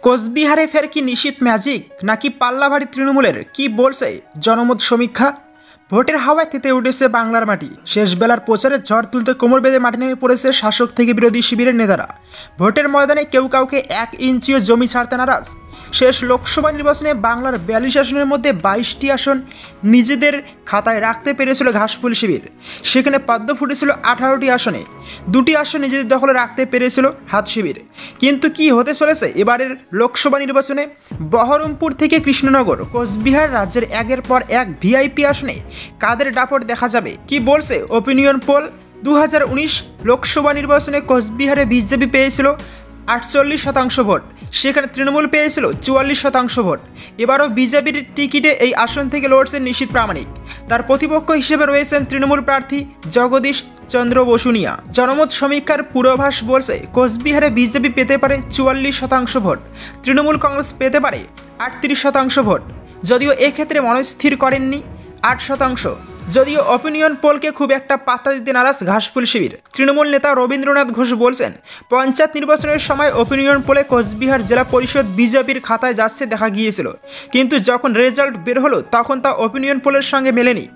কোচবিহারে ফের কি নিশীথ ম্যাজিক নাকি পাল্লাভারী তৃণমূলের কি বলছে জনমত সমীক্ষা। ভোটের হাওয়ায় তেতে উঠেছে বাংলার মাটি। শেষ বেলার প্রচারে ঝড় তুলতে কোমর বেঁধে মাঠে নেমে পড়েছে শাসক থেকে বিরোধী শিবিরের নেতারা। ভোটের ময়দানে কেউ কাউকে 1 ইঞ্চিও জমি ছাড়তে নারাজ। শেষ লোকসভা নির্বাচনে বাংলার 42 আসনের মধ্যে 22টি আসন নিজেদের খাতায় রাখতে পেরেছিল ঘাসফুল শিবির। সেখানে পদ্ম ফুটেছিল 18টি আসনে, 2টি আসন নিজেদের দখলে রাখতে পেরেছিল হাত শিবির। কিন্তু কি হতে চলেছে এবারের লোকসভা নির্বাচনে? বহরমপুর থেকে কৃষ্ণনগর, কোচবিহার রাজ্যের একের পর এক ভিআইপি আসনে কাদের দাপট দেখা যাবে, কি বলছে ওপিনিয়ন পোল? 2019 লোকসভা নির্বাচনে কোচবিহারে বিজেপি পেয়েছিল 48% ভোট, সেখানে তৃণমূল পেয়েছিল 44% ভোট। এবারও বিজেপির টিকিটে এই আসন থেকে লড়ছেন নিশীথ প্রামাণিক। তার প্রতিপক্ষ হিসেবে রয়েছেন তৃণমূল প্রার্থী জগদীশ চন্দ্র বসুনিয়া। জনমত সমীক্ষার পূর্বাভাস বলছে কোচবিহারে বিজেপি পেতে পারে 44% ভোট, তৃণমূল কংগ্রেস পেতে পারে 38% ভোট। যদিও এক্ষেত্রে মনস্থির করেননি 8%। যদিও অপিনিয়ন পোলকে খুব একটা পাত্তা দিতে নারাজ ঘাসফুল শিবির। তৃণমূল নেতা রবীন্দ্রনাথ ঘোষ বলছেন, পঞ্চায়েত নির্বাচনের সময় অপিনিয়ন পোলে কোচবিহার জেলা পরিষদ বিজেপির খাতায় যাচ্ছে দেখা গিয়েছিল, কিন্তু যখন রেজাল্ট বের হলো তখন তা অপিনিয়ন পোলের সঙ্গে মেলেনি।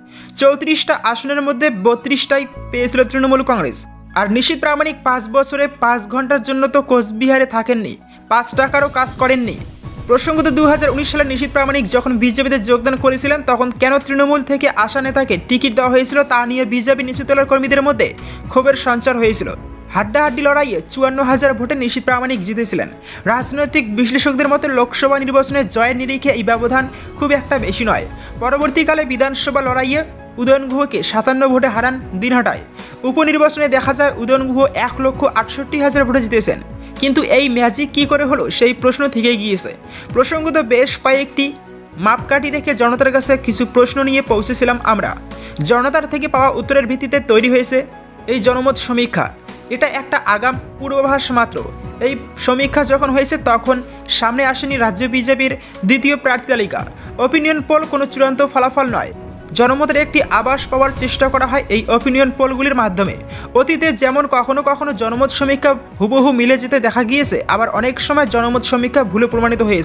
34টা আসনের মধ্যে 32টাই পেয়েছিল তৃণমূল কংগ্রেস। আর নিশীথ প্রামাণিক 5 বছরে 5 ঘন্টার জন্য তো কোচবিহারে থাকেননি, 5 টাকারও কাজ করেননি। প্রসঙ্গত 2019 সালে নিশীথ প্রামাণিক যখন বিজেপিতে যোগদান করেছিলেন তখন কেন তৃণমূল থেকে আসা নেতাকে টিকিট দেওয়া হয়েছিল তা নিয়ে বিজেপি নিচুতলার কর্মীদের মধ্যে ক্ষোভের সঞ্চার হয়েছিল। হাড্ডাহাড্ডি লড়াইয়ে 54,000 ভোটে নিশীথ প্রামাণিক জিতেছিলেন। রাজনৈতিক বিশ্লেষকদের মতে লোকসভা নির্বাচনে জয়ের নিরিখে এই ব্যবধান খুব একটা বেশি নয়। পরবর্তীকালে বিধানসভা লড়াইয়ে উদয়ন গুহকে 57 ভোটে হারান দিনহাটায়। উপনির্বাচনে দেখা যায় উদয়ন গুহ 1,68,000 ভোটে জিতেছেন। কিন্তু এই ম্যাজিক কী করে হলো সেই প্রশ্ন থেকেই গিয়েছে। প্রসঙ্গত বেশ কয়েকটি মাপকাঠি রেখে জনতার কাছে কিছু প্রশ্ন নিয়ে পৌঁছেছিলাম আমরা। জনতার থেকে পাওয়া উত্তরের ভিত্তিতে তৈরি হয়েছে এই জনমত সমীক্ষা। এটা একটা আগাম পূর্বাভাস মাত্র। এই সমীক্ষা যখন হয়েছে তখন সামনে আসেনি রাজ্য বিজেপির দ্বিতীয় প্রার্থী তালিকা। অপিনিয়ন পোল কোনো চূড়ান্ত ফলাফল নয়, জনমতের একটি আভাস পাওয়ার চেষ্টা করা হয় এই অপিনিয়ন পোলগুলির মাধ্যমে। অতীতে যেমন কখনো কখনো জনমত সমীক্ষা হুবহু মিলে যেতে দেখা গিয়েছে, আবার অনেক সময় জনমত সমীক্ষা ভুলে প্রমাণিত হয়েছে।